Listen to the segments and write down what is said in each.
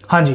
हाँ जी,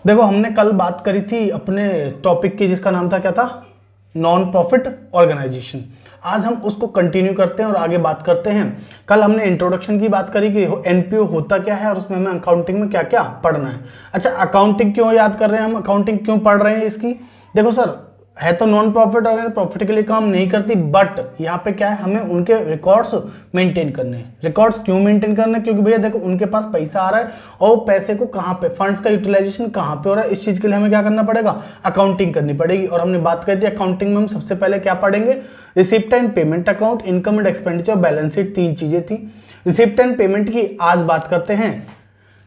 देखो हमने कल बात करी थी अपने टॉपिक की जिसका नाम था क्या था, नॉन प्रॉफिट ऑर्गेनाइजेशन। आज हम उसको कंटिन्यू करते हैं और आगे बात करते हैं। कल हमने इंट्रोडक्शन की बात करी कि एनपीओ होता क्या है और उसमें हमें अकाउंटिंग में क्या क्या पढ़ना है। अच्छा, अकाउंटिंग क्यों याद कर रहे हैं हम, अकाउंटिंग क्यों पढ़ रहे हैं इसकी? देखो सर, है तो नॉन प्रॉफिट ऑर्गेनाइजेशन, प्रॉफिट के लिए काम नहीं करती, बट यहाँ पे क्या है, हमें उनके रिकॉर्ड्स मेंटेन करने हैं। रिकॉर्ड्स क्यों मेंटेन करने? क्योंकि भैया देखो उनके पास पैसा आ रहा है और पैसे को कहाँ पे, फंड्स का यूटिलाइजेशन कहाँ पे हो रहा है, इस चीज के लिए हमें क्या करना पड़ेगा, अकाउंटिंग करनी पड़ेगी। और हमने बात करी थी अकाउंटिंग में हम सबसे पहले क्या पढ़ेंगे, receipt and payment account, income and expenditure, balance sheet, 3 चीजें थी। रिसिप्ट एंड पेमेंट की आज बात करते हैं।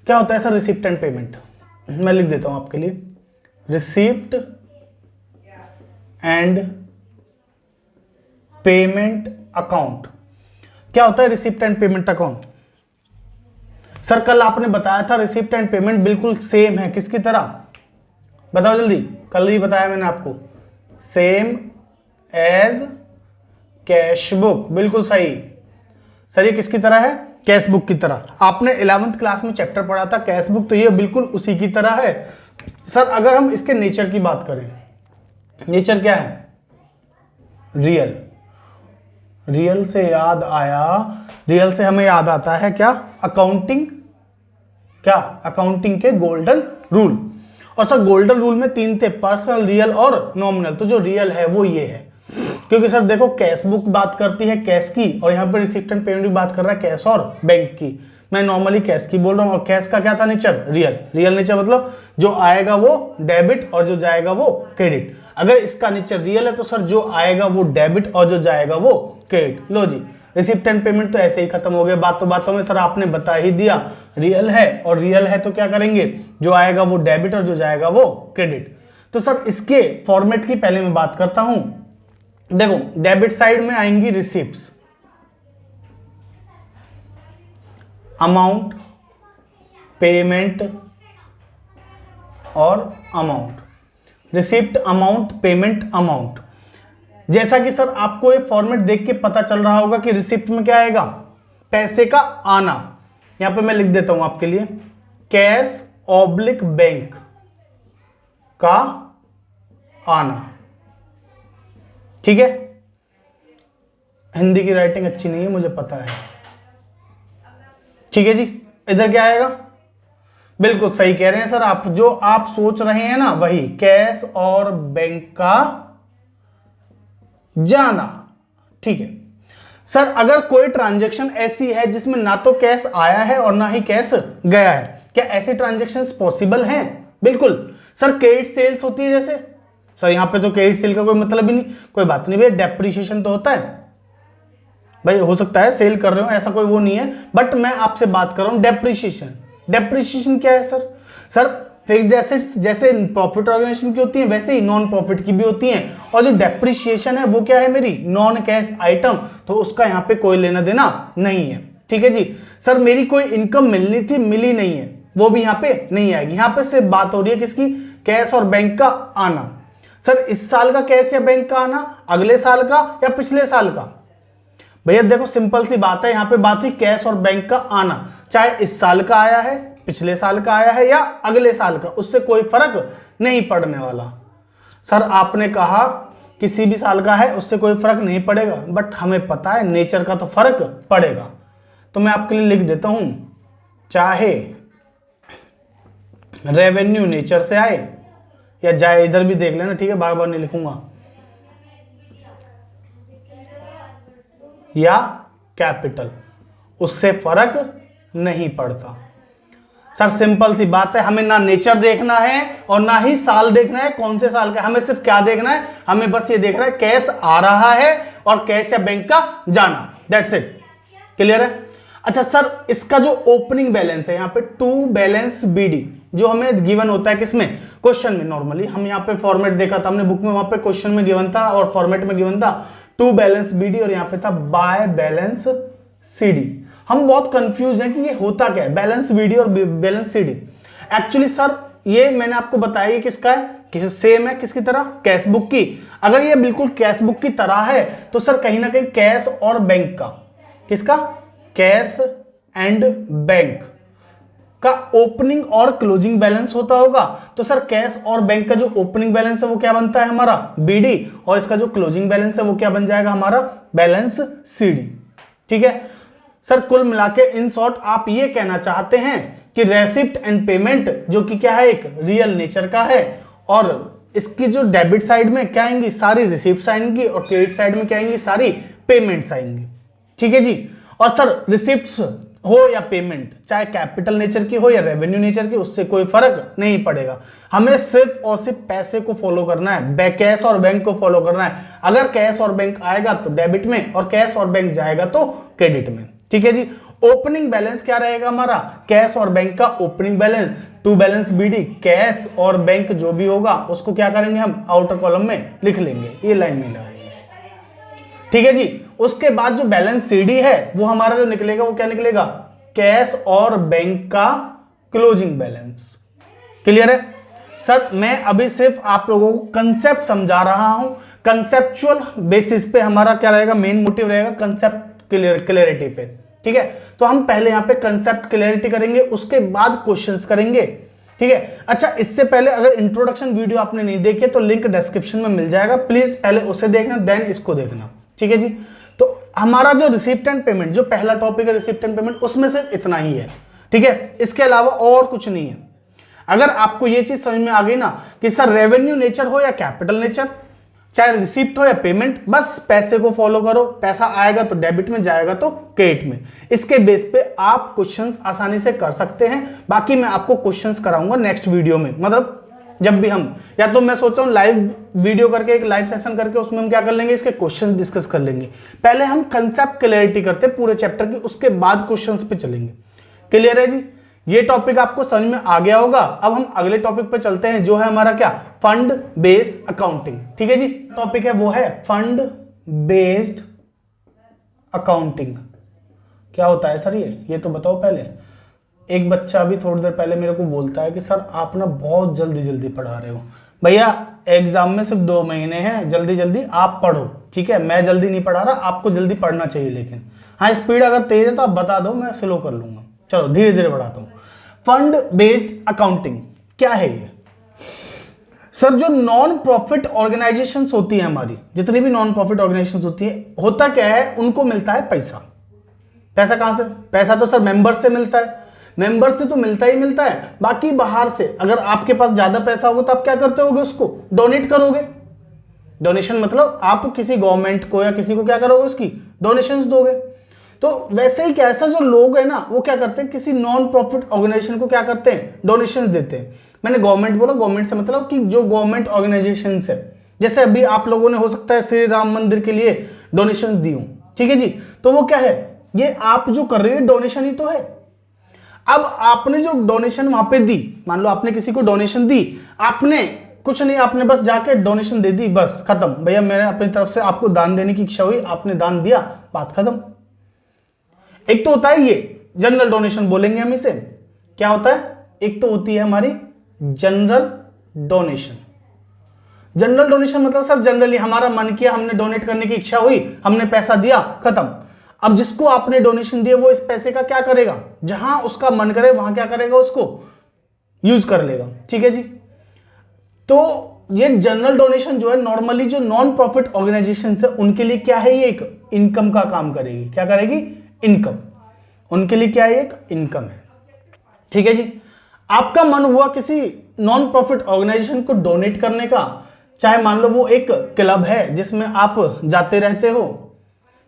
क्या होता है सर रिसिप्ट एंड पेमेंट? मैं लिख देता हूं आपके लिए, रिसिप्ट एंड पेमेंट अकाउंट। क्या होता है receipt and payment account? Sir कल आपने बताया था रिसिप्ट एंड पेमेंट बिल्कुल सेम है, किसकी तरह? बताओ जल्दी, कल ही बताया मैंने आपको, सेम एज कैश बुक। बिल्कुल सही सर, ये किसकी तरह है? कैश बुक की तरह। आपने 11th क्लास में चैप्टर पढ़ा था कैश बुक, तो ये बिल्कुल उसी की तरह है। सर अगर हम इसके नेचर की बात करें, नेचर क्या है? रियल। रियल से याद आया, रियल से हमें याद आता है क्या, अकाउंटिंग। क्या? अकाउंटिंग के गोल्डन रूल। और सर गोल्डन रूल में 3 थे, पर्सनल, रियल और नॉमिनल। तो जो रियल है वो ये है, क्योंकि सर देखो कैश बुक बात करती है कैश की, और यहाँ पर रिसिप्ट एंड पेमेंट भी बात कर रहा है कैश और बैंक की। मैं नॉर्मली कैश की बोल रहा हूँ, और कैश का क्या था नेचर? रियल। रियल नेचर मतलब जो आएगा वो डेबिट और जो जाएगा वो क्रेडिट। अगर इसका नेचर रियल है तो सर जो आएगा वो डेबिट और जो जाएगा वो क्रेडिट। लो जी, रिसिप्ट एंड पेमेंट तो ऐसे ही खत्म हो गए, बातों बातों में सर आपने बता ही दिया। रियल है, और रियल है तो क्या करेंगे, जो आएगा वो डेबिट और जो जाएगा वो क्रेडिट। तो सर इसके फॉर्मेट की पहले मैं बात करता हूं। देखो डेबिट साइड में आएंगी रिसिप्ट्स, अमाउंट, पेमेंट और amount. Receipt, amount, payment, amount. जैसा कि सर आपको ये फॉर्मेट देख के पता चल रहा होगा कि रिसिप्ट में क्या आएगा, पैसे का आना। यहां पे मैं लिख देता हूं आपके लिए, कैश ऑब्लिक बैंक का आना। ठीक है, हिंदी की राइटिंग अच्छी नहीं है मुझे पता है। ठीक है जी, इधर क्या आएगा? बिल्कुल सही कह रहे हैं सर आप, जो आप सोच रहे हैं ना वही, कैश और बैंक का जाना। ठीक है सर, अगर कोई ट्रांजैक्शन ऐसी है जिसमें ना तो कैश आया है और ना ही कैश गया है, क्या ऐसी ट्रांजैक्शंस पॉसिबल हैं? बिल्कुल सर, क्रेडिट सेल्स होती है जैसे, सर यहां पे तो क्रेडिट सेल का कोई मतलब ही नहीं, कोई बात नहीं भैया, डेप्रिसिएशन तो होता है भाई, हो सकता है सेल कर रहे हो ऐसा कोई वो नहीं है, बट मैं आपसे बात कर रहा हूं डेप्रिसिएशन। डेप्रिसिएशन क्या है सर? सर फिक्स्ड एसेट्स जैसे प्रॉफिट ऑर्गेनाइजेशन की होती है वैसे ही नॉन प्रॉफिट की भी होती हैं, और जो डेप्रिसिएशन है वो क्या है मेरी, नॉन कैश आइटम, तो उसका यहाँ पे कोई लेना देना नहीं है। ठीक है जी। सर मेरी कोई इनकम मिलनी थी, मिली नहीं है, वो भी यहाँ पे नहीं आएगी। यहाँ पे सिर्फ बात हो रही है किसकी, कैश और बैंक का आना। सर इस साल का कैश या बैंक का आना, अगले साल का या पिछले साल का? भैया देखो सिंपल सी बात है, यहाँ पे बात हुई कैश और बैंक का आना, चाहे इस साल का आया है, पिछले साल का आया है या अगले साल का, उससे कोई फर्क नहीं पड़ने वाला। सर आपने कहा किसी भी साल का है उससे कोई फर्क नहीं पड़ेगा, बट हमें पता है नेचर का तो फर्क पड़ेगा। तो मैं आपके लिए लिख देता हूं, चाहे रेवेन्यू नेचर से आए या जाए, इधर भी देख लेना, ठीक है, बार बार नहीं लिखूंगा, या कैपिटल, उससे फर्क नहीं पड़ता। सर सिंपल सी बात है, हमें ना नेचर देखना है और ना ही साल देखना है कौन से साल का, हमें सिर्फ क्या देखना है, हमें बस ये देखना है कैश आ रहा है और कैश या बैंक का जाना, दैट्स इट। क्लियर है? अच्छा सर इसका जो ओपनिंग बैलेंस है यहाँ पे, टू बैलेंस बीडी, जो हमें गिवन होता है किसमें, क्वेश्चन में। नॉर्मली हम यहाँ पे फॉर्मेट देखा था हमने बुक में, वहां पे क्वेश्चन में गिवन था और फॉर्मेट में गिवन था टू बैलेंस बीडी, और यहाँ पे था बाय बैलेंस सीडी। हम बहुत कंफ्यूज हैं कि ये होता क्या है बैलेंस बीडी और बैलेंस सीडी। एक्चुअली सर ये मैंने आपको बताया ये किसका है, किस सेम है किसकी तरह, कैश बुक की। अगर ये बिल्कुल कैश बुक की तरह है तो सर कहीं ना कहीं कैश और बैंक का, किसका, कैश एंड बैंक, का ओपनिंग और क्लोजिंग बैलेंस होता होगा, तो सर कैश और बैंक का जो ओपनिंग बैलेंस है वो क्या बनता है हमारा बीडी, और इसका जो क्लोजिंग बैलेंस है वो क्या बन जाएगा हमारा बैलेंस सीडी। ठीक है सर, कुल मिला के इन शॉर्ट आप ये कहना चाहते हैं कि रेसिप्ट एंड पेमेंट जो कि क्या है एक रियल नेचर का है, और इसकी जो डेबिट साइड में क्या आएंगी सारी रिसिप्ट आएंगी और क्रेडिट साइड में क्या आएंगी सारी पेमेंट्स आएंगी। ठीक है जी। और सर रिसिप्ट्स हो या पेमेंट, चाहे कैपिटल नेचर की हो या रेवेन्यू नेचर की, उससे कोई फर्क नहीं पड़ेगा, हमें सिर्फ और सिर्फ पैसे को फॉलो करना है, कैश और बैंक को फॉलो करना है। अगर कैश और बैंक आएगा तो डेबिट में, और कैश और बैंक जाएगा तो क्रेडिट में। ठीक है जी। ओपनिंग बैलेंस क्या रहेगा हमारा, कैश और बैंक का opening balance to balance BD, cash और बैंक जो भी होगा उसको क्या करेंगे हम आउटर कॉलम में लिख लेंगे, ये लाइन में लगाएंगे। ठीक है जी। उसके बाद जो बैलेंस सीडी है वो हमारा जो निकलेगा वो क्या निकलेगा, कैश और बैंक का क्लोजिंग बैलेंस। क्लियर है सर? मैं अभी सिर्फ आप लोगों को कंसेप्ट समझा रहा हूं, कंसेप्चुअल बेसिस पे हमारा क्या रहेगा, मेन मोटिव रहेगा कंसेप्ट क्लियरिटी पे। ठीक है, तो हम पहले यहां पे कंसेप्ट क्लियरिटी करेंगे, उसके बाद क्वेश्चंस करेंगे। ठीक है। अच्छा, इससे पहले अगर इंट्रोडक्शन वीडियो आपने नहीं देखी तो लिंक डिस्क्रिप्शन में मिल जाएगा, प्लीज पहले उसे देखना देन इसको देखना। ठीक है जी। तो हमारा जो रिसिप्ट एंड पेमेंट, जो पहला टॉपिक है रिसिप्ट एंड पेमेंट, उसमें सिर्फ इतना ही है। ठीक है, इसके अलावा और कुछ नहीं है। अगर आपको ये चीज समझ में आ गई ना कि सर रेवेन्यू नेचर हो या कैपिटल नेचर, चाहे रिसिप्ट हो या पेमेंट, बस पैसे को फॉलो करो, पैसा आएगा तो डेबिट में, जाएगा तो क्रेडिट में। इसके बेस पे आप क्वेश्चंस आसानी से कर सकते हैं। बाकी मैं आपको क्वेश्चंस कराऊंगा नेक्स्ट वीडियो में, मतलब जब भी हम, या तो मैं सोच रहा हूँ लाइव वीडियो करके, एक लाइव सेशन करके उसमें हम क्या कर लेंगे, इसके क्वेश्चंस डिस्कस कर लेंगे। पहले हम कंसेप्ट क्लैरिटी करते हैं पूरे चैप्टर की, उसके बाद क्वेश्चंस पे चलेंगे। क्लियर है जी? ये टॉपिक आपको समझ में आ गया होगा। अब हम अगले टॉपिक पे चलते हैं, जो है हमारा क्या, फंड बेस्ड अकाउंटिंग। ठीक है जी। टॉपिक है वो है फंड बेस्ड अकाउंटिंग। क्या होता है सर ये तो बताओ पहले। एक बच्चा अभी थोड़ी देर पहले मेरे को बोलता है कि सर आप ना बहुत जल्दी जल्दी पढ़ा रहे हो। भैया एग्जाम में सिर्फ 2 महीने हैं, जल्दी जल्दी आप पढ़ो। ठीक है, मैं जल्दी नहीं पढ़ा रहा, आपको जल्दी पढ़ना चाहिए, लेकिन हाँ स्पीड अगर तेज है तो आप बता दो, मैं स्लो कर लूंगा। चलो धीरे धीरे बढ़ाता हूं। फंड बेस्ड अकाउंटिंग क्या है ये? सर जो नॉन प्रॉफिट ऑर्गेनाइजेशंस होती है हमारी, जितनी भी नॉन प्रॉफिट ऑर्गेनाइजेशंस होती है, होता क्या है, उनको मिलता है पैसा। पैसा कहां से? पैसा तो सर मेंबर से मिलता है, मेंबर से तो मिलता ही मिलता है। बाकी बाहर से अगर आपके पास ज्यादा पैसा होगा तो आप क्या करते होगे, उसको डोनेट करोगे। डोनेशन मतलब आप किसी गवर्नमेंट को या किसी को क्या करोगे, उसकी डोनेशंस दोगे। तो वैसे ही क्या है सर, जो लोग है ना वो क्या करते हैं, किसी नॉन प्रॉफिट ऑर्गेनाइजेशन को क्या करते हैं, डोनेशंस देते हैं। मैंने गवर्नमेंट बोला, गवर्नमेंट से मतलब कि जो गवर्नमेंट ऑर्गेनाइजेशन है, जैसे अभी आप लोगों ने हो सकता है श्री राम मंदिर के लिए डोनेशंस दी हो। ठीक है जी। तो वो क्या है, ये आप जो कर रहे हो डोनेशन ही तो है। अब आपने जो डोनेशन वहां पे दी, मान लो आपने किसी को डोनेशन दी, आपने कुछ नहीं, आपने बस जाके डोनेशन दे दी, बस खत्म। भैया मैंने अपनी तरफ से आपको दान देने की इच्छा हुई, आपने दान दिया, बात खत्म। एक तो होता है ये जनरल डोनेशन बोलेंगे हम इसे। क्या होता है, एक तो होती है हमारी जनरल डोनेशन। जनरल डोनेशन मतलब सर जनरली हमारा मन किया, हमने डोनेट करने की इच्छा हुई, हमने पैसा दिया, खत्म। अब जिसको आपने डोनेशन दिया वो इस पैसे का क्या करेगा, जहां उसका मन करे वहां क्या करेगा, उसको यूज कर लेगा। ठीक है जी। तो ये जनरल डोनेशन जो है नॉर्मली जो नॉन प्रॉफिट ऑर्गेनाइजेशन है उनके लिए क्या है, ये एक इनकम का काम करेगी। क्या करेगी, इनकम। उनके लिए क्या है, एक इनकम है। ठीक है जी। आपका मन हुआ किसी नॉन प्रॉफिट ऑर्गेनाइजेशन को डोनेट करने का, चाहे मान लो वो एक क्लब है जिसमें आप जाते रहते हो।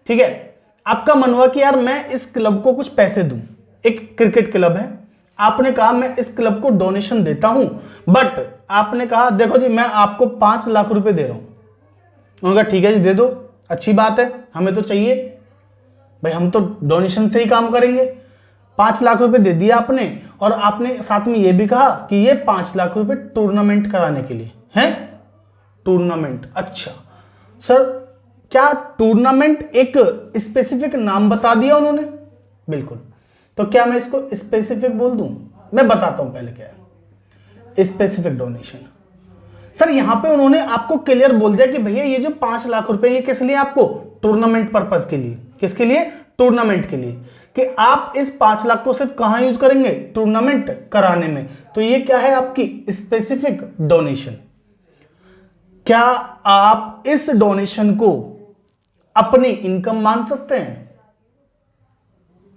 ठीक है, आपका मन हुआ कि यार मैं इस क्लब को कुछ पैसे दूं, एक क्रिकेट क्लब है, आपने कहा मैं इस क्लब को डोनेशन देता हूं, बट आपने कहा देखो जी मैं आपको 5 लाख रुपए दे रहा हूं। उन्होंने कहा ठीक है जी दे दो, अच्छी बात है, हमें तो चाहिए भाई, हम तो डोनेशन से ही काम करेंगे। 5 लाख रुपए दे दिया आपने, और आपने साथ में यह भी कहा कि ये 5 लाख रुपए टूर्नामेंट कराने के लिए है। टूर्नामेंट, अच्छा सर क्या टूर्नामेंट एक स्पेसिफिक नाम बता दिया उन्होंने? बिल्कुल। तो क्या मैं इसको स्पेसिफिक बोल दूं? मैं बताता हूं पहले क्या है स्पेसिफिक डोनेशन। सर यहां पे उन्होंने आपको क्लियर बोल दिया कि भैया ये जो 5 लाख रुपए ये किस लिए, आपको टूर्नामेंट पर्पस के लिए। किसके लिए? टूर्नामेंट के लिए। कि आप इस 5 लाख को सिर्फ कहां यूज करेंगे, टूर्नामेंट कराने में। तो ये क्या है आपकी स्पेसिफिक डोनेशन। क्या आप इस डोनेशन को अपनी इनकम मान सकते हैं?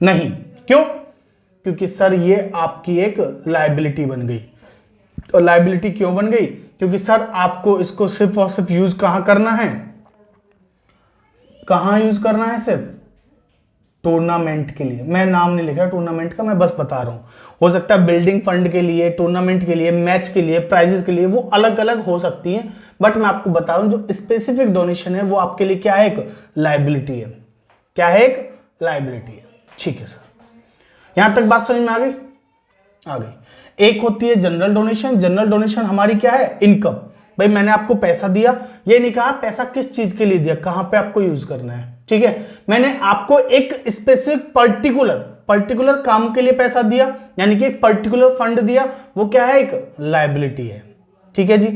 नहीं। क्यों? क्योंकि सर ये आपकी एक लायबिलिटी बन गई। और लायबिलिटी क्यों बन गई? क्योंकि सर आपको इसको सिर्फ और सिर्फ यूज कहां करना है, कहां यूज करना है, सिर्फ टूर्नामेंट के लिए। मैं नाम नहीं लिख रहा टूर्नामेंट का, मैं बस बता रहा हूं। हो सकता है बिल्डिंग फंड के लिए, टूर्नामेंट के लिए, मैच के लिए, प्राइजेस के लिए, वो अलग अलग हो सकती है। बट मैं आपको बता रहा हूं जो स्पेसिफिक डोनेशन है वो आपके लिए क्या है, एक लायबिलिटी है। क्या है? एक लायबिलिटी है। ठीक है सर, यहां तक बात समझ में आ गई? आ गई। एक होती है जनरल डोनेशन। जनरल डोनेशन हमारी क्या है, इनकम। भाई मैंने आपको पैसा दिया, ये नहीं कहा पैसा किस चीज के लिए दिया, कहां पे आपको यूज करना है। ठीक है, मैंने आपको एक स्पेसिफिक पर्टिकुलर काम के लिए पैसा दिया, यानी कि एक पर्टिकुलर फंड दिया, वो क्या है, एक लायबिलिटी है। ठीक है जी।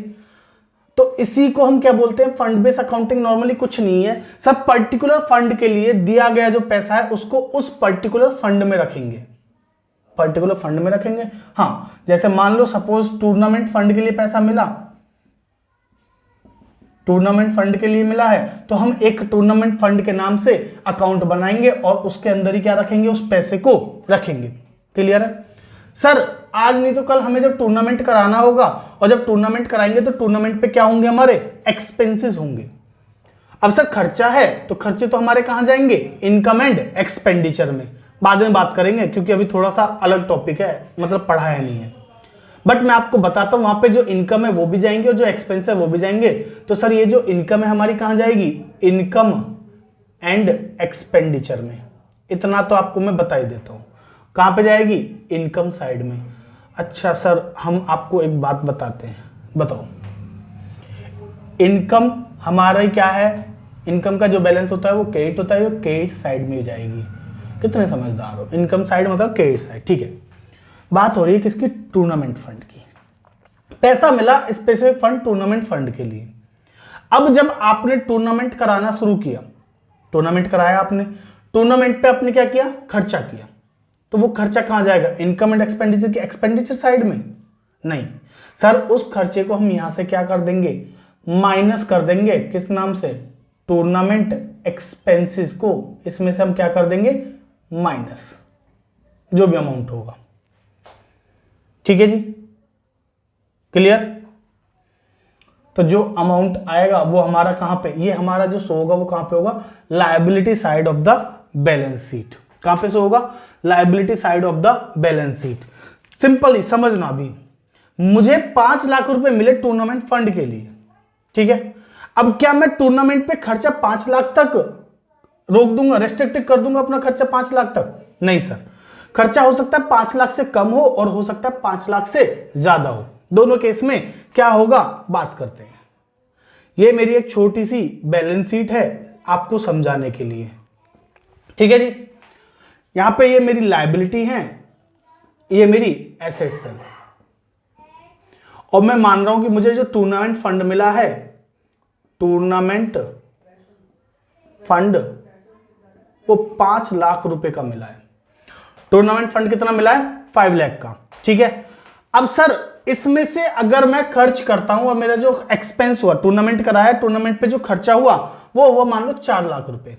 तो इसी को हम क्या बोलते हैं, फंड बेस्ड अकाउंटिंग। नॉर्मली कुछ नहीं है, सब पर्टिकुलर फंड के लिए दिया गया जो पैसा है उसको उस पर्टिकुलर फंड में रखेंगे, पर्टिकुलर फंड में रखेंगे। हाँ, जैसे मान लो सपोज टूर्नामेंट फंड के लिए पैसा मिला, टूर्नामेंट फंड के लिए मिला है, तो हम एक टूर्नामेंट फंड के नाम से अकाउंट बनाएंगे और उसके अंदर ही क्या रखेंगे, उस पैसे को रखेंगे। क्लियर है सर? आज नहीं तो कल हमें जब टूर्नामेंट कराना होगा, और जब टूर्नामेंट कराएंगे तो टूर्नामेंट पे क्या होंगे, हमारे एक्सपेंसेस होंगे। अब सर खर्चा है तो खर्चे तो हमारे कहां जाएंगे, इनकम एंड एक्सपेंडिचर में। बाद में बात करेंगे क्योंकि अभी थोड़ा सा अलग टॉपिक है, मतलब पढ़ाया नहीं है। बट मैं आपको बताता हूं, वहां पे जो इनकम है वो भी जाएंगे और जो एक्सपेंस है वो भी जाएंगे। तो सर ये जो इनकम है हमारी कहां जाएगी, इनकम एंड एक्सपेंडिचर में। इतना तो आपको मैं बता ही देता हूं, कहां पे जाएगी, इनकम साइड में। अच्छा सर, हम आपको एक बात बताते हैं, बताओ इनकम हमारा क्या है, इनकम का जो बैलेंस होता है वो क्रेडिट होता है, वो क्रेडिट साइड में जाएगी। कितने समझदार हो, इनकम साइड मतलब क्रेडिट साइड। ठीक है, बात हो रही है किसकी, टूर्नामेंट फंड की। पैसा मिला स्पेसिफिक फंड, टूर्नामेंट फंड के लिए। अब जब आपने टूर्नामेंट कराना शुरू किया, टूर्नामेंट कराया आपने, टूर्नामेंट पे आपने क्या किया, खर्चा किया, तो वो खर्चा कहां जाएगा, इनकम एंड एक्सपेंडिचर की एक्सपेंडिचर साइड में? नहीं सर, उस खर्चे को हम यहां से क्या कर देंगे, माइनस कर देंगे। किस नाम से, टूर्नामेंट एक्सपेंसेस को इसमें से हम क्या कर देंगे, माइनस, जो भी अमाउंट होगा। ठीक है जी, क्लियर? तो जो अमाउंट आएगा वो हमारा कहां पे, ये हमारा जो शो होगा वो कहां पे होगा, liability side of the balance sheet. कहां पे शो होगा, liability side of the balance sheet. Simply समझना भी, मुझे 5 लाख रुपए मिले टूर्नामेंट फंड के लिए। ठीक है, अब क्या मैं टूर्नामेंट पे खर्चा 5 लाख तक रोक दूंगा, रेस्ट्रिक्ट कर दूंगा अपना खर्चा 5 लाख तक? नहीं सर, खर्चा हो सकता है 5 लाख से कम हो और हो सकता है 5 लाख से ज्यादा हो। दोनों केस में क्या होगा, बात करते हैं। ये मेरी एक छोटी सी बैलेंस शीट है आपको समझाने के लिए। ठीक है जी, यहां पे ये मेरी लायबिलिटी है, ये मेरी एसेट्स है, और मैं मान रहा हूं कि मुझे जो टूर्नामेंट फंड मिला है, टूर्नामेंट फंड वो 5 लाख रुपए का मिला है। टूर्नामेंट फंड कितना मिला है, 5 लाख का। ठीक है, अब सर इसमें से अगर मैं खर्च करता हूं और मेरा जो एक्सपेंस हुआ, टूर्नामेंट कराया, टूर्नामेंट पे जो खर्चा हुआ वो हुआ मान लो 4 लाख रुपए।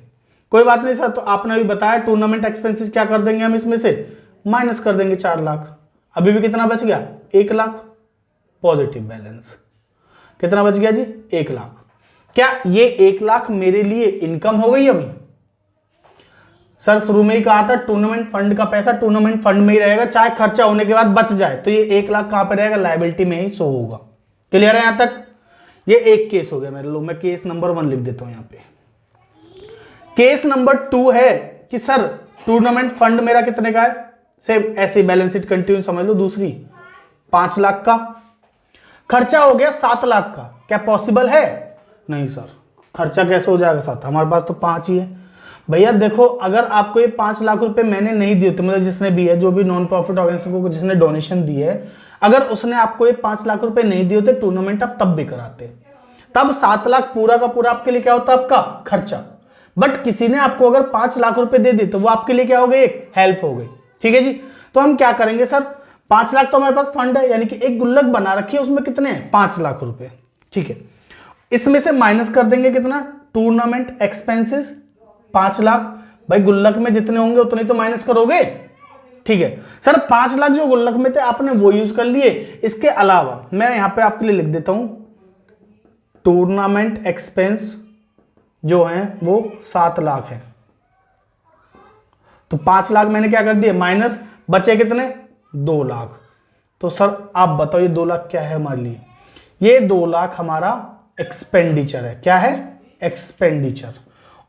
कोई बात नहीं सर, तो आपने अभी बताया टूर्नामेंट एक्सपेंसेस क्या कर देंगे हम, इसमें से माइनस कर देंगे 4 लाख। अभी भी कितना बच गया, 1 लाख। पॉजिटिव बैलेंस कितना बच गया जी, 1 लाख। क्या ये 1 लाख मेरे लिए इनकम हो गई अभी? सर शुरू में ही कहा था टूर्नामेंट फंड का पैसा टूर्नामेंट फंड में ही रहेगा, चाहे खर्चा होने के बाद बच जाए तो ये 1 लाख कहां पे रहेगा, लायबिलिटी में ही शो होगा। क्लियर है यहां तक? ये एक केस हो गया मेरे लो, मैं केस नंबर 1 लिख देता हूं यहां पे। केस नंबर 2 है कि सर टूर्नामेंट फंड मेरा कितने का है, सेम ऐसे बैलेंस शीट कंटिन्यू समझ लो। दूसरी 5 लाख का, खर्चा हो गया 7 लाख का। क्या पॉसिबल है? नहीं सर, खर्चा कैसे हो जाएगा 7, हमारे पास तो 5 ही है। भैया देखो, अगर आपको ये 5 लाख रुपए मैंने नहीं दिए तो मतलब जिसने भी है, जो भी नॉन प्रॉफिट ऑर्गेनाइजेशन को जिसने डोनेशन दी है, अगर उसने आपको ये 5 लाख रुपए नहीं दिए होते, टूर्नामेंट आप तब भी कराते, तब 7 लाख पूरा का पूरा आपके लिए क्या होता है, आपका खर्चा। बट किसी ने आपको अगर 5 लाख रुपए दे दी तो वो आपके लिए क्या हो गई, एक हेल्प हो गई। ठीक है जी, तो हम क्या करेंगे सर, 5 लाख तो हमारे पास फंड है, यानी कि एक गुल्लक बना रखी है, उसमें कितने हैं, 5 लाख रुपए। ठीक है, इसमें से माइनस कर देंगे कितना, टूर्नामेंट एक्सपेंसेस 5 लाख। भाई गुल्लक में जितने होंगे उतने तो माइनस करोगे। ठीक है सर, 5 लाख जो गुल्लक में थे आपने वो यूज कर लिए। इसके अलावा मैं यहां पे आपके लिए लिख देता हूं, टूर्नामेंट एक्सपेंस जो है वो 7 लाख है। तो 5 लाख मैंने क्या कर दिया माइनस, बचे कितने, 2 लाख। तो सर आप बताओ ये 2 लाख क्या है हमारे लिए, ये 2 लाख हमारा एक्सपेंडिचर है। क्या है, एक्सपेंडिचर।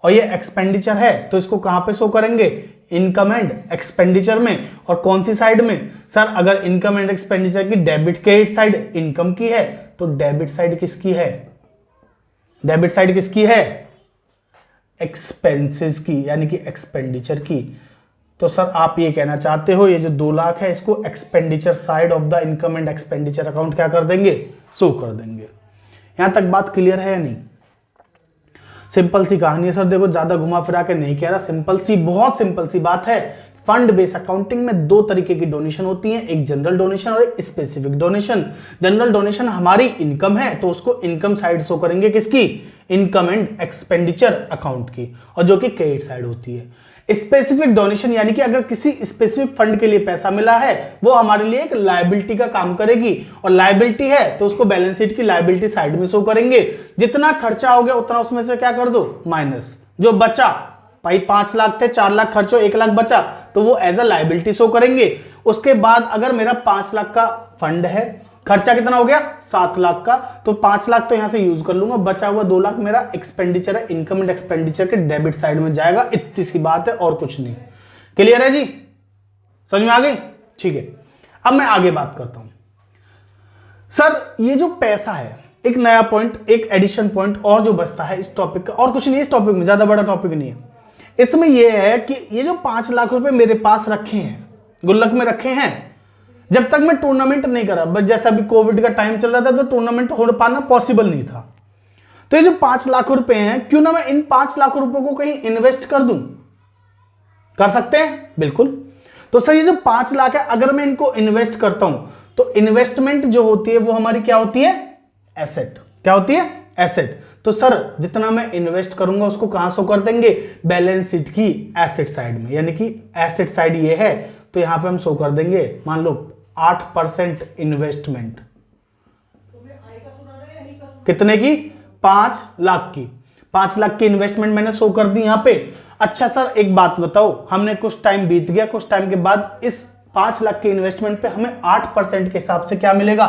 और ये एक्सपेंडिचर है तो इसको कहां पे शो करेंगे, इनकम एंड एक्सपेंडिचर में। और कौन सी साइड में सर, अगर इनकम एंड एक्सपेंडिचर की डेबिट क्रेडिट साइड इनकम की है तो डेबिट साइड किसकी है, डेबिट साइड किसकी है, एक्सपेंसेस की, यानी कि एक्सपेंडिचर की। तो सर आप ये कहना चाहते हो ये जो 2 लाख है इसको expenditure side of the income and expenditure account क्या कर देंगे, शो कर देंगे। यहां तक बात क्लियर है या नहीं? सिंपल सी कहानी है सर, देखो ज्यादा घुमा फिरा के नहीं कह रहा, सिंपल सी, बहुत सिंपल सी बात है। फंड बेस्ड अकाउंटिंग में 2 तरीके की डोनेशन होती है, एक जनरल डोनेशन और एक स्पेसिफिक डोनेशन। जनरल डोनेशन हमारी इनकम है तो उसको इनकम साइड शो करेंगे किसकी, इनकम एंड एक्सपेंडिचर अकाउंट की, और जो कि क्रेडिट साइड होती है। स्पेसिफिक डोनेशन यानी कि अगर किसी स्पेसिफिक फंड के लिए पैसा मिला है वो हमारे लिए एक लायबिलिटी का काम करेगी, और लायबिलिटी है तो उसको बैलेंस शीट की लायबिलिटी साइड में शो करेंगे। जितना खर्चा हो गया उतना उसमें से क्या कर दो, माइनस। जो बचा, भाई 5 लाख थे, 4 लाख खर्च हो, 1 लाख बचा, तो वो एज अ लायबिलिटी शो करेंगे। उसके बाद अगर मेरा 5 लाख का फंड है, खर्चा कितना हो गया 7 लाख का, तो 5 लाख तो यहां से यूज कर लूंगा, बचा हुआ 2 लाख मेरा एक्सपेंडिचर है, इनकम एंड एक्सपेंडिचर के डेबिट साइड में जाएगा। इतनी सी बात है और कुछ नहीं। क्लियर है जी, समझ में आ गई? ठीक है, अब मैं आगे बात करता हूं। सर ये जो पैसा है, एक नया पॉइंट, एक एडिशन पॉइंट और जो बचता है इस टॉपिक का, और कुछ नहीं, इस टॉपिक में ज्यादा बड़ा टॉपिक नहीं है। इसमें यह है कि ये जो 5 लाख रुपए मेरे पास रखे हैं, गुल्लक में रखे हैं, जब तक मैं टूर्नामेंट नहीं करा, बस जैसा अभी कोविड का टाइम चल रहा था तो टूर्नामेंट हो पाना पॉसिबल नहीं था, तो ये जो 5 लाख रुपए हैं, क्यों ना मैं इन 5 लाख रुपए को कहीं इन्वेस्ट कर दूं? कर सकते हैं, बिल्कुल। तो सर ये जो 5 लाख है अगर मैं इनको इन्वेस्ट करता हूं तो इन्वेस्टमेंट जो होती है वो हमारी क्या होती है, एसेट। क्या होती है, एसेट। तो सर जितना मैं इन्वेस्ट करूंगा उसको कहां शो कर देंगे, बैलेंस शीट की एसेट साइड में, यानी कि एसेट साइड ये है तो यहां पे हम शो कर देंगे, मान लो 8% इन्वेस्टमेंट, कितने की, 5 लाख की। 5 लाख की इन्वेस्टमेंट मैंने शो कर दी यहां पे। अच्छा सर एक बात बताओ, हमने कुछ टाइम बीत गया, कुछ टाइम के बाद इस 5 लाख के इन्वेस्टमेंट पे हमें 8% के हिसाब से क्या मिलेगा,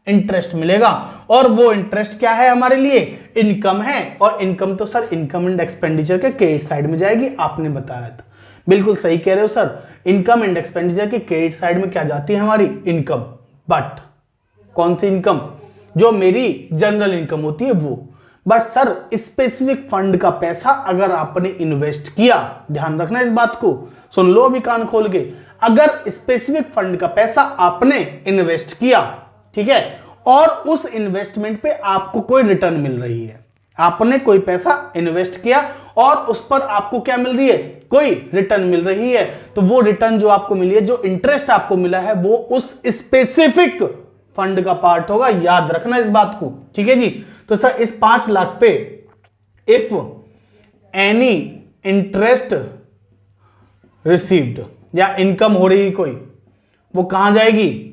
इंटरेस्ट मिलेगा। और वो इंटरेस्ट क्या है हमारे लिए, इनकम है। और इनकम तो सर इनकम एंड एक्सपेंडिचर के क्रेडिट साइड में जाएगी, आपने बताया था, बिल्कुल सही कह रहे हो सर। इनकम एंड एक्सपेंडिचर के क्रेडिट साइड में क्या जाती है हमारी, इनकम। बट कौन सी इनकम, जो मेरी जनरल इनकम होती है वो। बट सर स्पेसिफिक फंड का पैसा अगर आपने इन्वेस्ट किया, ध्यान रखना इस बात को, सुन लो अभी कान खोल के, अगर स्पेसिफिक फंड का पैसा आपने इन्वेस्ट किया, ठीक है, और उस इन्वेस्टमेंट पे आपको कोई रिटर्न मिल रही है, आपने कोई पैसा इन्वेस्ट किया और उस पर आपको क्या मिल रही है, कोई रिटर्न मिल रही है, तो वो रिटर्न जो आपको मिली है, जो इंटरेस्ट आपको मिला है, वो उस स्पेसिफिक फंड का पार्ट होगा। याद रखना इस बात को, ठीक है जी। तो सर इस 5 लाख पे इफ एनी इंटरेस्ट रिसीव्ड या इनकम हो रही कोई, वो कहां जाएगी,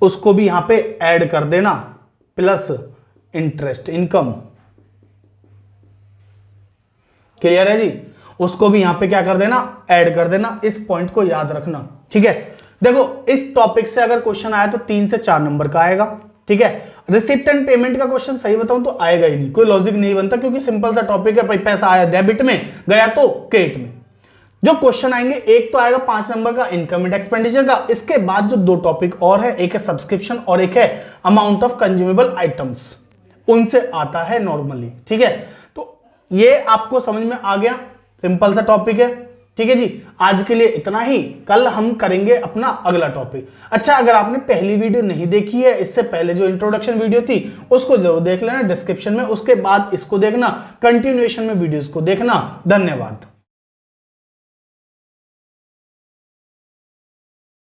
उसको भी यहां पे ऐड कर देना, प्लस इंटरेस्ट इनकम। क्लियर है जी, उसको भी यहां पे क्या कर देना, ऐड कर देना। इस पॉइंट को याद रखना, ठीक है। देखो इस टॉपिक से अगर क्वेश्चन आया तो 3 से 4 नंबर का आएगा, ठीक है। रिसिप्ट एंड पेमेंट का क्वेश्चन सही बताऊं तो आएगा ही नहीं, कोई लॉजिक नहीं बनता, क्योंकि सिंपल सा टॉपिक है, भाई पैसा आया डेबिट में, गया तो क्रेडिट में। जो क्वेश्चन आएंगे, एक तो आएगा 5 नंबर का इनकम एंड एक्सपेंडिचर का, इसके बाद जो 2 टॉपिक और है, एक है सब्सक्रिप्शन और एक है अमाउंट ऑफ कंज्यूमेबल आइटम्स, उनसे आता है नॉर्मली, ठीक है। तो ये आपको समझ में आ गया, सिंपल सा टॉपिक है, ठीक है जी, आज के लिए इतना ही, कल हम करेंगे अपना अगला टॉपिक। अच्छा, अगर आपने पहली वीडियो नहीं देखी है, इससे पहले जो इंट्रोडक्शन वीडियो थी उसको जरूर देख लेना डिस्क्रिप्शन में, उसके बाद इसको देखना, कंटिन्यूएशन में वीडियोस को देखना। धन्यवाद।